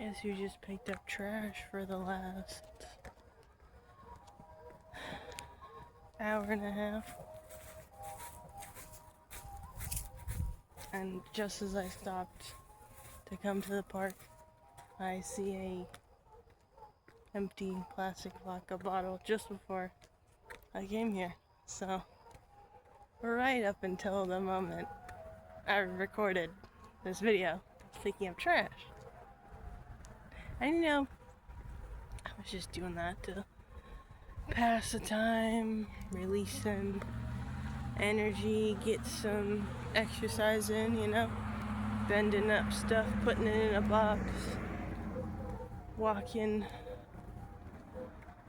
Guess you just picked up trash for the last hour and a half. And just as I stopped to come to the park, I see a empty plastic vodka bottle just before I came here. So, right up until the moment I recorded this video, picking up trash. And I was just doing that to pass the time, release some energy, get some exercise in, bending up stuff, putting it in a box, walking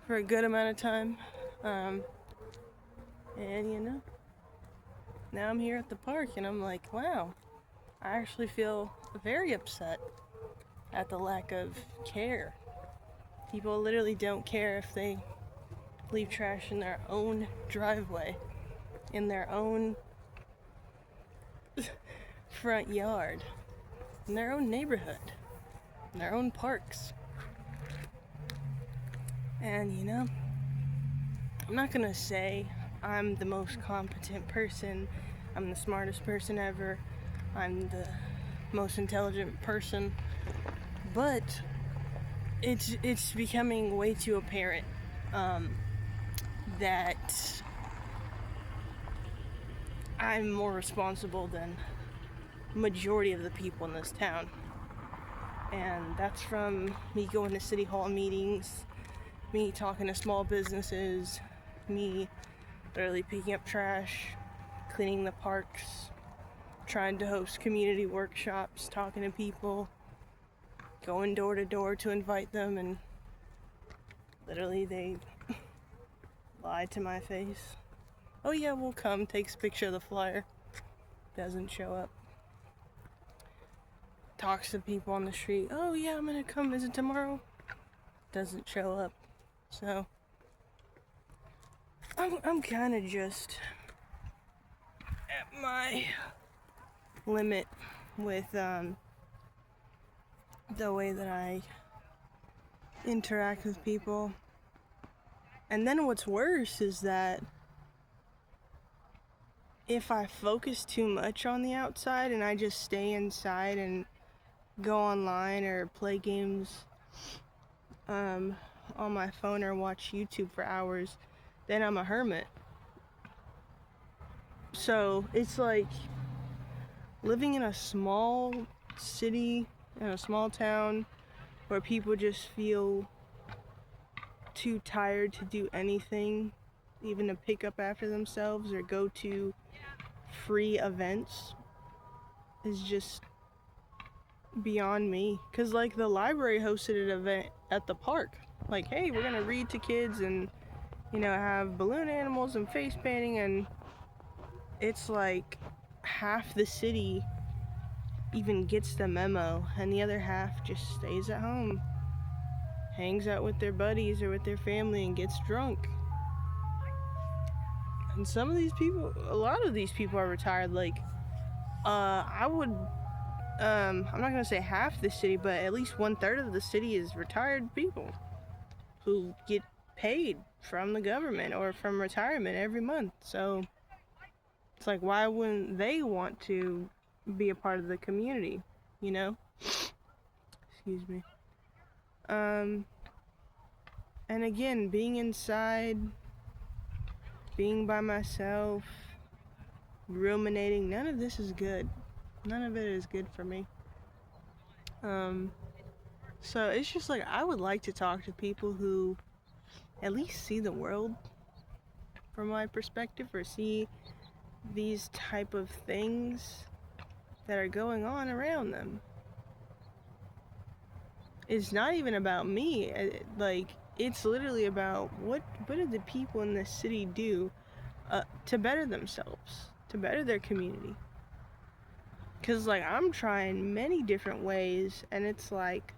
for a good amount of time. And now I'm here at the park and I'm like, wow, I actually feel very upset at the lack of care. People literally don't care if they leave trash in their own driveway, in their own front yard, in their own neighborhood, in their own parks. And I'm not gonna say I'm the most competent person, I'm the smartest person ever, I'm the most intelligent person, but it's becoming way too apparent that I'm more responsible than majority of the people in this town. And that's from me going to city hall meetings, me talking to small businesses, me literally picking up trash, cleaning the parks, trying to host community workshops, talking to people, going door to door to invite them, and literally they lied to my face. Oh yeah, we'll come, takes a picture of the flyer, doesn't show up. Talks to people on the street, oh yeah, I'm gonna come visit tomorrow, doesn't show up. So I'm kind of just at my limit with the way that I interact with people. And then what's worse is that if I focus too much on the outside and I just stay inside and go online or play games on my phone or watch YouTube for hours, then I'm a hermit. So it's like living in a small city, in a small town, where people just feel too tired to do anything, even to pick up after themselves or go to free events, is just beyond me. Cause like the library hosted an event at the park, like, hey, we're gonna read to kids and have balloon animals and face painting, and it's like half the city even gets the memo and the other half just stays at home, hangs out with their buddies or with their family and gets drunk. And some of these people, a lot of these people are retired. Like I would I'm not gonna say half the city, but at least 1/3 of the city is retired people who get paid from the government or from retirement every month. So it's like, why wouldn't they want to be a part of the community, Excuse me. And again, being inside, being by myself, ruminating, none of this is good. None of it is good for me. So it's just like, I would like to talk to people who at least see the world from my perspective, or see these type of things that are going on around them. It's not even about me. Like, it's literally about what do the people in this city do to better themselves, to better their community. Because, like, I'm trying many different ways, and it's like,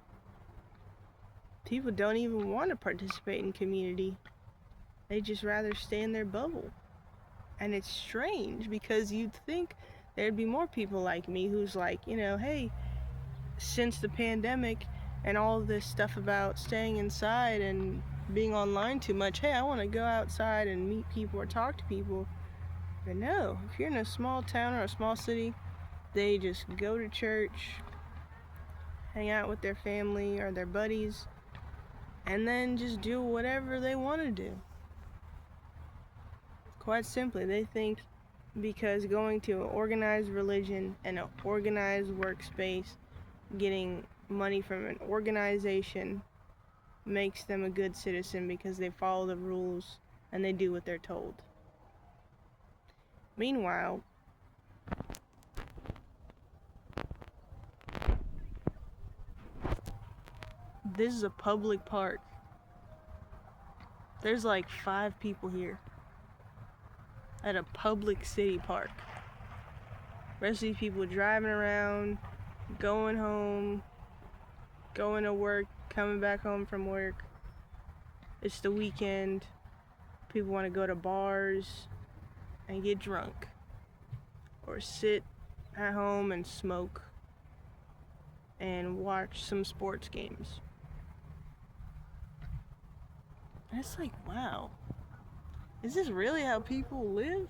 people don't even want to participate in community. They just rather stay in their bubble. And it's strange, because you'd think there'd be more people like me who's like, hey, since the pandemic, and all this stuff about staying inside and being online too much. Hey, I want to go outside and meet people or talk to people. But no, if you're in a small town or a small city, they just go to church, hang out with their family or their buddies, and then just do whatever they want to do. Quite simply, they think because going to an organized religion and an organized workspace, getting money from an organization, makes them a good citizen because they follow the rules and they do what they're told. Meanwhile, this is a public park. There's like 5 people here at a public city park. The rest of these people driving around, going home, going to work, coming back home from work. It's the weekend. People want to go to bars and get drunk, or sit at home and smoke and watch some sports games. And it's like, wow, is this really how people live?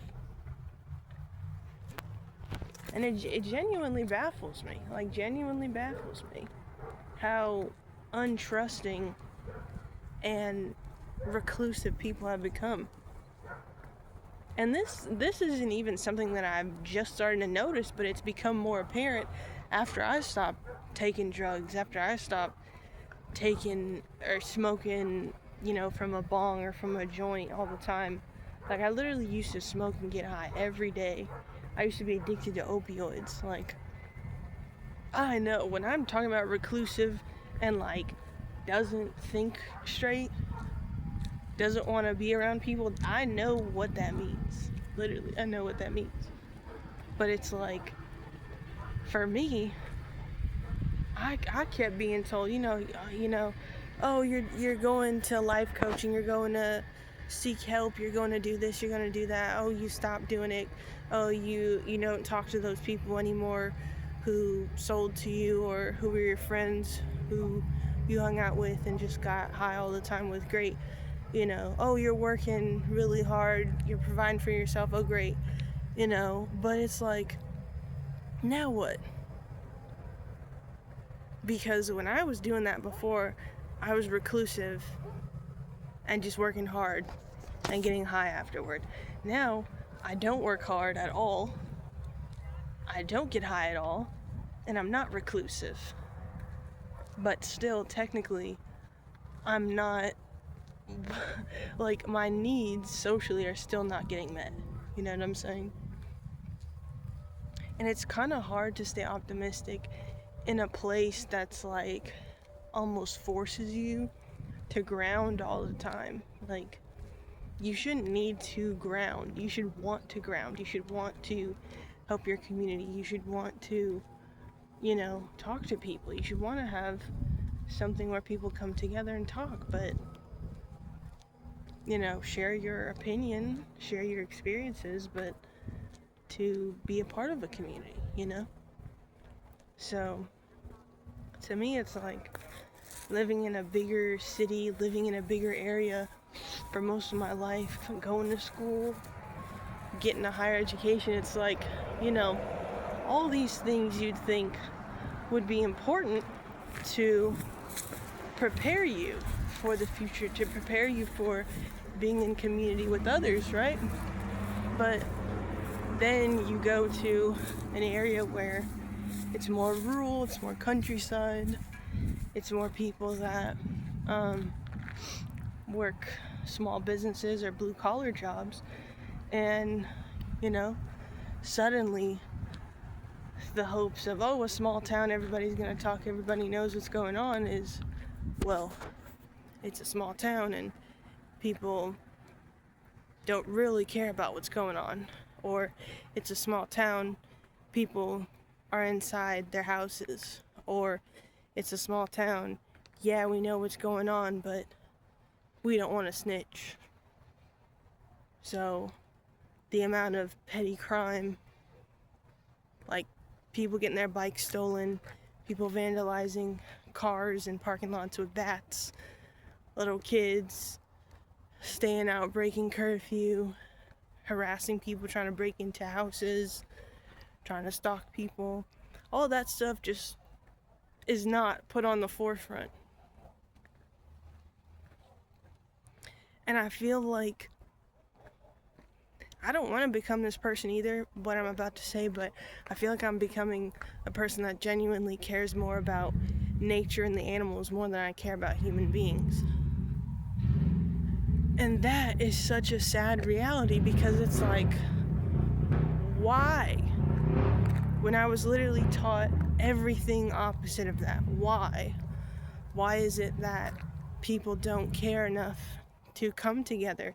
And it genuinely baffles me. Like, genuinely baffles me how untrusting and reclusive people have become. And this isn't even something that I've just started to notice, but it's become more apparent after I stopped taking drugs, after I stopped taking or smoking, from a bong or from a joint all the time. Like, I literally used to smoke and get high every day. I used to be addicted to opioids. Like, I know when I'm talking about reclusive and like doesn't think straight, doesn't want to be around people, I know what that means. Literally, I know what that means. But it's like, for me, I kept being told, oh, you're going to life coaching, you're going to seek help, you're going to do this, you're going to do that. Oh, you stop doing it. Oh, you don't talk to those people anymore who sold to you, or who were your friends who you hung out with and just got high all the time with. Great. Oh, you're working really hard, you're providing for yourself. Oh, great. But it's like, now what? Because when I was doing that before, I was reclusive and just working hard and getting high afterward. Now, I don't work hard at all. I don't get high at all. And I'm not reclusive. But still, technically, I'm not, like, my needs socially are still not getting met. You know what I'm saying? And it's kind of hard to stay optimistic in a place that's like almost forces you to ground all the time. Like, you shouldn't need to ground. You should want to ground. You should want to help your community. You should want to, talk to people. You should want to have something where people come together and talk. But, share your opinion, share your experiences, but to be a part of a community, So, to me, it's like living in a bigger city, living in a bigger area for most of my life, going to school, getting a higher education. It's like, all these things you'd think would be important to prepare you for the future, to prepare you for being in community with others, right? But then you go to an area where it's more rural, it's more countryside, it's more people that work small businesses or blue-collar jobs, and, suddenly the hopes of, a small town, everybody's gonna talk, everybody knows what's going on, is, well, it's a small town and people don't really care about what's going on. Or it's a small town, people are inside their houses. Or it's a small town, yeah, we know what's going on, but we don't want to snitch. So the amount of petty crime, like people getting their bikes stolen, people vandalizing cars in parking lots with bats, little kids staying out, breaking curfew, harassing people, trying to break into houses, trying to stalk people. All that stuff just is not put on the forefront. And I feel like I don't want to become this person either, what I'm about to say, but I feel like I'm becoming a person that genuinely cares more about nature and the animals more than I care about human beings. And that is such a sad reality, because it's like, why? When I was literally taught everything opposite of that. Why? Why is it that people don't care enough to come together?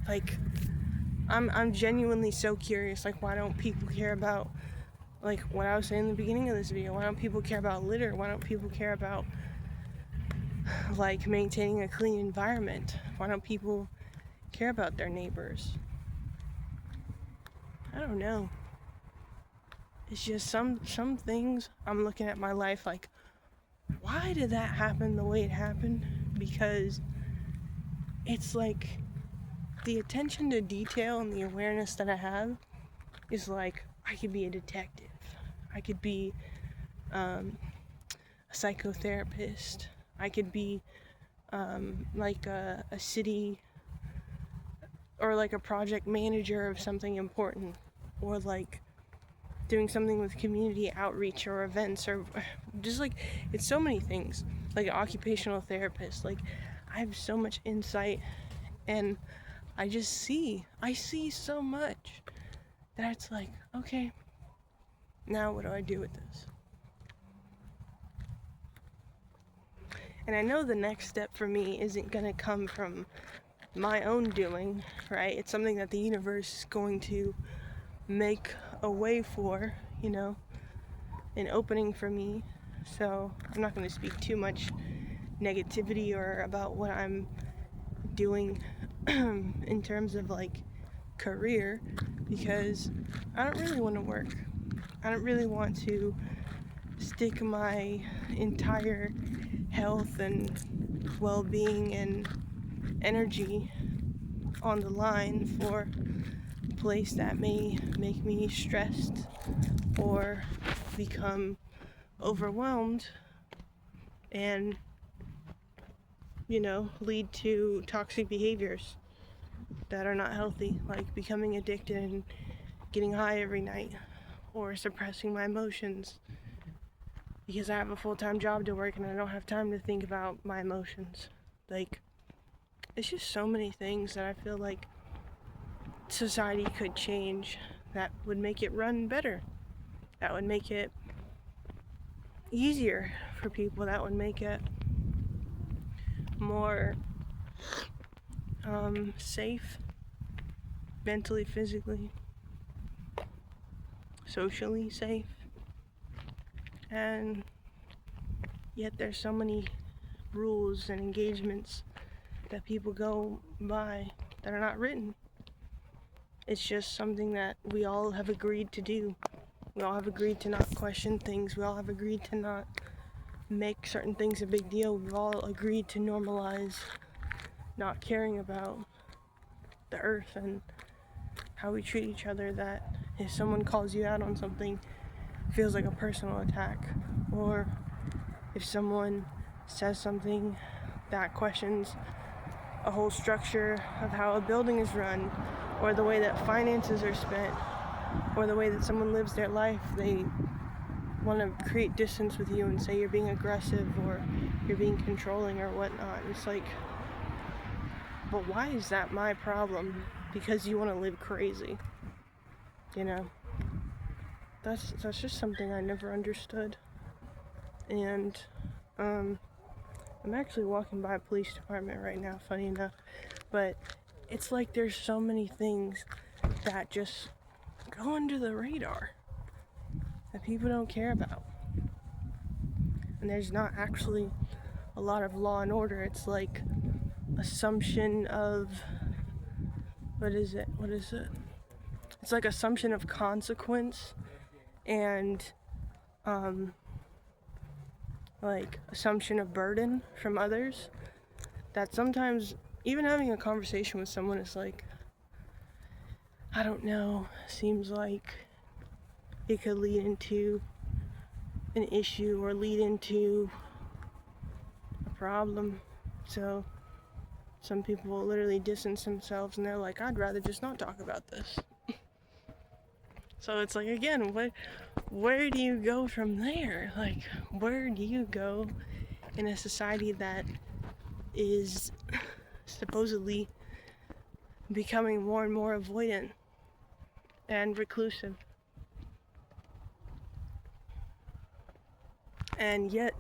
Like, I'm genuinely so curious. Like, why don't people care about, like what I was saying in the beginning of this video, why don't people care about litter? Why don't people care about, like, maintaining a clean environment? Why don't people care about their neighbors? I don't know. It's just some things I'm looking at my life like, why did that happen the way it happened? Because it's like the attention to detail and the awareness that I have is like, I could be a detective. I could be a psychotherapist. I could be like a city or like a project manager of something important, or like doing something with community outreach or events, or just like, it's so many things, like an occupational therapist. Like, I have so much insight, and I see so much that it's like, okay, now what do I do with this? And I know the next step for me isn't gonna come from my own doing, right? It's something that the universe is going to make a way for, you know, an opening for me. So I'm not going to speak too much negativity or about what I'm doing in terms of like career, because I don't really want to work. I don't really want to stick my entire health and well-being and energy on the line for a place that may make me stressed or become overwhelmed and, you know, lead to toxic behaviors that are not healthy, like becoming addicted and getting high every night, or suppressing my emotions because I have a full-time job to work and I don't have time to think about my emotions. Like, it's just so many things that I feel like society could change that would make it run better, that would make it easier for people, that would make it more safe, mentally, physically, socially safe. And yet there's so many rules and engagements that people go by that are not written. It's just something that we all have agreed to do. We all have agreed to not question things. We all have agreed to not make certain things a big deal. We've all agreed to normalize not caring about the earth and how we treat each other, that if someone calls you out on something, it feels like a personal attack. Or if someone says something that questions a whole structure of how a building is run, or the way that finances are spent, or the way that someone lives their life, they want to create distance with you and say you're being aggressive or you're being controlling or whatnot. It's like, but why is that my problem? Because you want to live crazy, you know? That's just something I never understood. And I'm actually walking by a police department right now, funny enough, but it's like there's so many things that just go under the radar that people don't care about. And there's not actually a lot of law and order. It's like assumption of, what is it? It's like assumption of consequence and like assumption of burden from others, that sometimes even having a conversation with someone is like, I don't know, seems like it could lead into an issue or lead into a problem. So some people will literally distance themselves and they're like, I'd rather just not talk about this. So it's like, again, where do you go from there? Like, where do you go in a society that is supposedly becoming more and more avoidant and reclusive? And yet,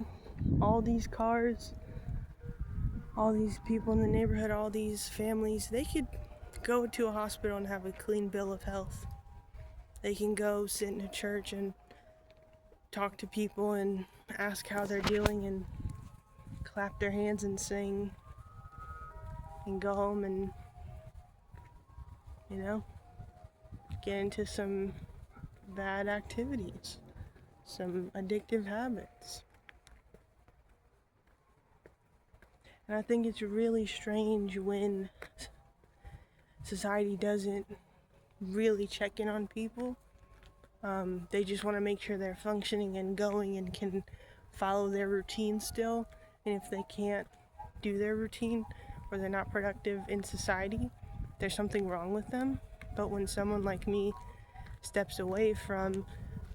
all these cars, all these people in the neighborhood, all these families, they could go to a hospital and have a clean bill of health. They can go sit in a church and talk to people and ask how they're doing and clap their hands and sing and go home and, get into some bad activities, some addictive habits. And I think it's really strange when society doesn't really check in on people. They just want to make sure they're functioning and going and can follow their routine still. And if they can't do their routine or they're not productive in society, there's something wrong with them. But when someone like me steps away from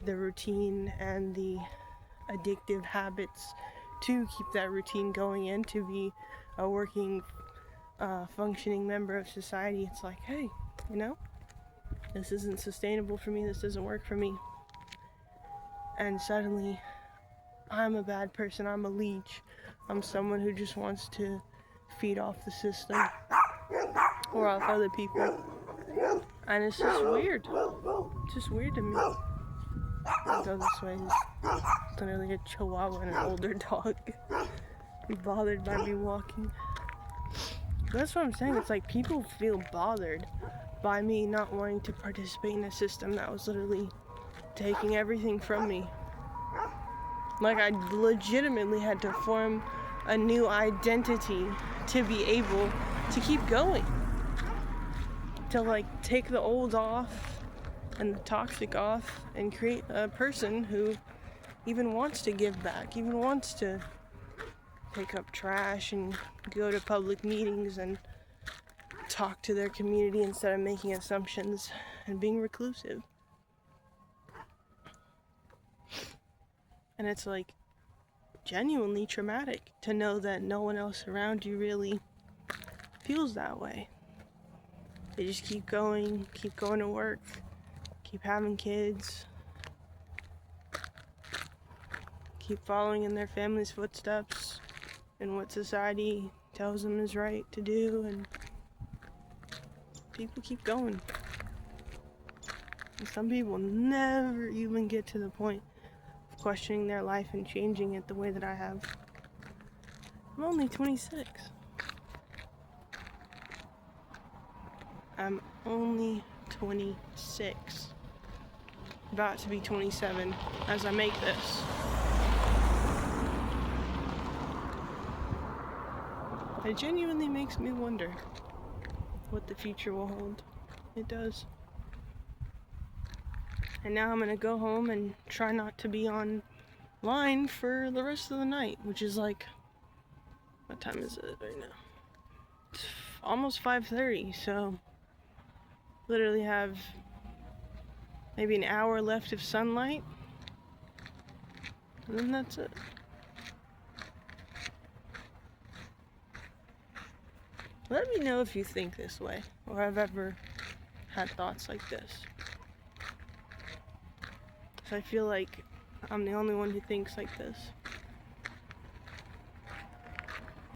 the routine and the addictive habits to keep that routine going and to be a working, functioning member of society, it's like, hey, this isn't sustainable for me, this doesn't work for me. And suddenly, I'm a bad person, I'm a leech, I'm someone who just wants to feed off the system or off other people. And it's just weird. It's just weird to me. I'll go this way. It's literally a chihuahua and an older dog. Be bothered by me walking. That's what I'm saying. It's like people feel bothered by me not wanting to participate in a system that was literally taking everything from me. Like, I legitimately had to form a new identity to be able to keep going. To like take the old off and the toxic off and create a person who even wants to give back, even wants to pick up trash and go to public meetings and talk to their community instead of making assumptions and being reclusive. And it's like genuinely traumatic to know that no one else around you really feels that way. They just keep going to work, keep having kids, keep following in their family's footsteps and what society tells them is right to do, and people keep going. And some people never even get to the point of questioning their life and changing it the way that I have. I'm only 26. I'm only 26. About to be 27 as I make this. It genuinely makes me wonder what the future will hold. It does. And now I'm gonna go home and try not to be online for the rest of the night, which is like, what time is it right now? It's almost 5:30, so literally have maybe an hour left of sunlight, and then that's it. Let me know if you think this way, or have ever had thoughts like this. So I feel like I'm the only one who thinks like this.